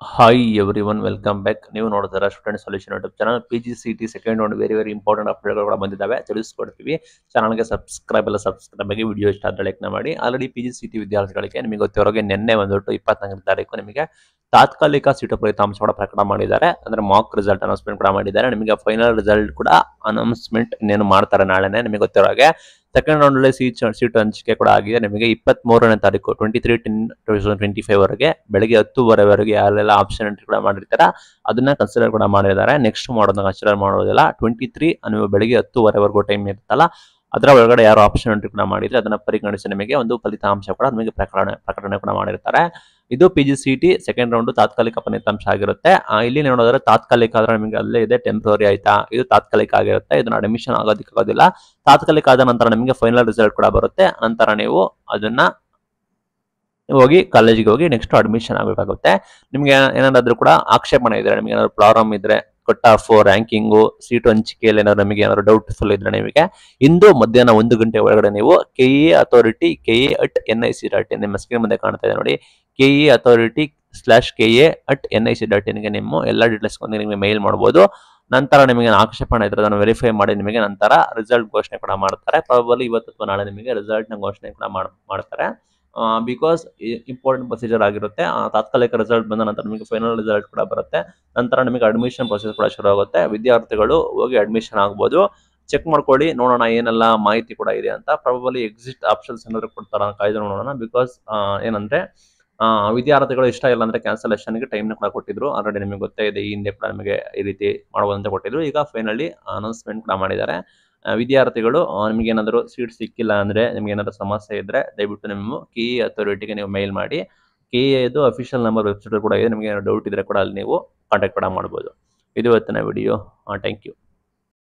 Hi every one welcome back. ನೀವು ನೋಡ್ತಾರ student solution YouTube channel. PGCET second ಒಂದು very important ಅಪ್ಡೇಟ್ಗಳು ಕೂಡ ಬಂದಿದ್ದಾವೆ, ತಿಳಿಸ್ಕೊಡ್ತೀವಿ. ಚಾನಲ್ಗೆ ಸಬ್ಸ್ಕ್ರೈಬ್ ಆಗಿ ವಿಡಿಯೋ ಇಷ್ಟ ಆದರೆ ಲೈಕ್ನ ಮಾಡಿ. ಆಲ್ರೆಡಿ PGCET ವಿದ್ಯಾರ್ಥಿಗಳಿಗೆ ನಿಮಗೆ ಗೊತ್ತಿರೋಗೆ ನಿನ್ನೆ ಬಂದ್ಬಿಟ್ಟು 24ನೇ ತಾರೀಕು ನಿಮಗೆ ತಾತ್ಕಾಲಿಕ ಸೀಟು ಫಲಿತಾಂಶ ಕೂಡ ಪ್ರಕಟ ಮಾಡಿದ್ದಾರೆ. ಅಂದ್ರೆ ಮಾಕ್ ರಿಸಲ್ಟ್ ಅನೌನ್ಸ್ಮೆಂಟ್ ಕೂಡ ಮಾಡಿದ್ದಾರೆ. ನಿಮಗೆ ಫೈನಲ್ ರಿಸಲ್ಟ್ ಕೂಡ ಅನೌನ್ಸ್ಮೆಂಟ್ ಇನ್ನೇನು ಮಾಡ್ತಾರೆ ನಾಳೆನೆ. ನಿಮಗೆ ಗೊತ್ತಿರೋ ಹಾಗೆ ಸೆಕೆಂಡ್ ರೌಂಡ್ ಅಲ್ಲಿ ಸೀಟ್ ಹಂಚಿಕೆ ಕೂಡ ಆಗಿದೆ. ನಿಮಗೆ 23ನೇ ತಾರೀಕು 23/10/2025 ವರೆಗೆ ಬೆಳಗ್ಗೆ 10:30 ಯಾರೆಲ್ಲ ಆಪ್ಷನ್ ಎಂಟ್ರಿ ಕೂಡ ಮಾಡಿರ್ತಾರ ಅದನ್ನ ಕನ್ಸಿಡರ್ ಕೂಡ ಮಾಡಿದ್ದಾರೆ. ನೆಕ್ಸ್ಟ್ ಮಾಡೋದನ್ನ ಕನ್ಸಿಡರ್ ಮಾಡೋದಿಲ್ಲ. 23 ನೀವು ಬೆಳಗ್ಗೆ 10:30 ಟೈಮ್ ಇರುತ್ತಲ್ಲ, ಅದರ ಒಳಗಡೆ ಯಾರು ಆಪ್ಷನ್ ಎಂಟ್ರಿ ಕೂಡ ಮಾಡಿದ್ರೆ ಅದನ್ನ ಪರಿಗಣಿಸಿ ನಿಮಗೆ ಒಂದು ಫಲಿತಾಂಶ ಕೂಡ ನಿಮಗೆ ಪ್ರಕಟಣೆ ಕೂಡ ಮಾಡಿರ್ತಾರೆ. ಇದು PGCET ಸೆಕೆಂಡ್ ರೌಂಡ್ ತಾತ್ಕಾಲಿಕ ಫಲಿತಾಂಶ ಆಗಿರುತ್ತೆ. ಇಲ್ಲಿ ನೋಡಿದ್ರೆ ತಾತ್ಕಾಲಿಕ ಆದ್ರೆ ನಿಮಗೆ ಅಲ್ಲೇ ಇದೆ, ಟೆಂಪ್ರರಿ ಆಯ್ತಾ, ಇದು ತಾತ್ಕಾಲಿಕ ಆಗಿರುತ್ತೆ. ಇದನ್ನ ಅಡ್ಮಿಷನ್ ಆಗೋದಿಲ್ಲ. ತಾತ್ಕಾಲಿಕ ಆದ ನಂತರ ನಿಮಗೆ ಫೈನಲ್ ರಿಸಲ್ಟ್ ಕೂಡ ಬರುತ್ತೆ. ನಂತರ ನೀವು ಅದನ್ನ ಹೋಗಿ ಕಾಲೇಜಿಗೆ ಹೋಗಿ ನೆಕ್ಸ್ಟ್ ಅಡ್ಮಿಷನ್ ಆಗಬೇಕಾಗುತ್ತೆ. ನಿಮ್ಗೆ ಏನಾದ್ರು ಕೂಡ ಆಕ್ಷೇಪಣೆ ಇದ್ರೆ, ನಿಮ್ಗೆ ಏನಾದ್ರು ಪ್ರಾಬ್ಲಮ್ ಇದ್ರೆ, ಕಟ್ ಆಫ್, ರ್ಯಾಂಕಿಂಗು, ಸೀಟು ಹಂಚಿಕೆಯಲ್ಲಿ ಏನಾದ್ರು ನಿಮಗೆ ಏನಾದ್ರು ಡೌಟ್ಫುಲ್ ಇದ್ರೆ ನಿಮಗೆ ಇಂದು ಮಧ್ಯಾಹ್ನ 1 ಗಂಟೆ ಒಳಗಡೆ ನೀವು KE ಅಥಾರಿಟಿ KE@nic.in ನಿಮ್ಮ ಸ್ಕ್ರೀನ್ ಮುಂದೆ ಕಾಣ್ತಾ ಇದೆ ನೋಡಿ, KE@KE.nic.in ಗೆ ನಿಮ್ಮ ಎಲ್ಲ ಡೀಟೇಲ್ಸ್ ನಿಮಗೆ ಮೇಲ್ ಮಾಡಬಹುದು. ನಂತರ ನಿಮಗೆ ಆಕ್ಷೇಪಣೆ ಇದ್ರೆ ಅದನ್ನು ವೆರಿಫೈ ಮಾಡಿ ನಿಮಗೆ ನಂತರ ರಿಸಲ್ಟ್ ಘೋಷಣೆ ಕೂಡ ಮಾಡ್ತಾರೆ. ಪ್ರಾಬಬಲಿ ಇವತ್ತು ಅಥವಾ ನಾಳೆ ನಿಮಗೆ ರಿಸಲ್ಟ್ ನ ಘೋಷಣೆ ಕೂಡ ಮಾಡ್ತಾರೆ. ಬಿಕಾಸ್ ಇಂಪಾರ್ಟೆಂಟ್ ಪ್ರೊಸೀಜರ್ ಆಗಿರುತ್ತೆ. ತಾತ್ಕಾಲಿಕ ರಿಸಲ್ಟ್ ಬಂದ ನಂತರ ನಿಮಗೆ ಫೈನಲ್ ರಿಸಲ್ಟ್ ಕೂಡ ಬರುತ್ತೆ. ನಂತರ ನಿಮಗೆ ಅಡ್ಮಿಷನ್ ಪ್ರೊಸೆಸ್ ಕೂಡ ಶುರು ಆಗುತ್ತೆ. ವಿದ್ಯಾರ್ಥಿಗಳು ಹೋಗಿ ಅಡ್ಮಿಷನ್ ಆಗ್ಬೋದು. ಚೆಕ್ ಮಾಡ್ಕೊಳ್ಳಿ, ನೋಡೋಣ ಏನೆಲ್ಲ ಮಾಹಿತಿ ಕೂಡ ಇದೆ ಅಂತ. ಪ್ರಾಬಬಲಿ ಎಕ್ಸಿಟ್ ಆಪ್ಷನ್ಸ್ ಏನಾದ್ರು ಕೊಡ್ತಾರ ಕಾಯ್ದು ನೋಡೋಣ. ಬಿಕಾಸ್ ಏನಂದ್ರೆ ವಿದ್ಯಾರ್ಥಿಗಳು ಇಷ್ಟ ಇಲ್ಲ ಅಂದ್ರೆ ಕ್ಯಾನ್ಸಲೇಷನ್ಗೆ ಟೈಮ್ನ ಕೂಡ ಕೊಟ್ಟಿದ್ರು. ಆಲ್ರೆಡಿ ನಿಮಗೆ ಗೊತ್ತೇ ಇದೆ, ಈ ಹಿಂದೆ ಕೂಡ ನಿಮಗೆ ಈ ರೀತಿ ಮಾಡಬಹುದು ಅಂತ ಕೊಟ್ಟಿದ್ರು. ಈಗ ಫೈನಲಿ ಅನೌನ್ಸ್ಮೆಂಟ್ ಕೂಡ ಮಾಡಿದ್ದಾರೆ. ವಿದ್ಯಾರ್ಥಿಗಳು ನಿಮಗೆ ಏನಾದರೂ ಸೀಟ್ ಸಿಕ್ಕಿಲ್ಲ ಅಂದ್ರೆ, ನಿಮ್ಗೆ ಏನಾದರೂ ಸಮಸ್ಯೆ ಇದ್ರೆ ದಯವಿಟ್ಟು ನಿಮ್ಮ KE ಅಥಾರಿಟಿಗೆ ನೀವು ಮೇಲ್ ಮಾಡಿ. KE ಅಫಿಷಿಯಲ್ ನಂಬರ್ ವೆಬ್ಸೈಟ್ ಕೂಡ ಇದೆ. ನಿಮಗೆ ಏನಾದ್ರು ಡೌಟ್ ಇದ್ರೆ ಕೂಡ ಅಲ್ಲಿ ನೀವು ಕಾಂಟ್ಯಾಕ್ಟ್ ಕೂಡ ಮಾಡ್ಬೋದು. ಇದು ಇವತ್ತಿನ ವಿಡಿಯೋ. Thank you.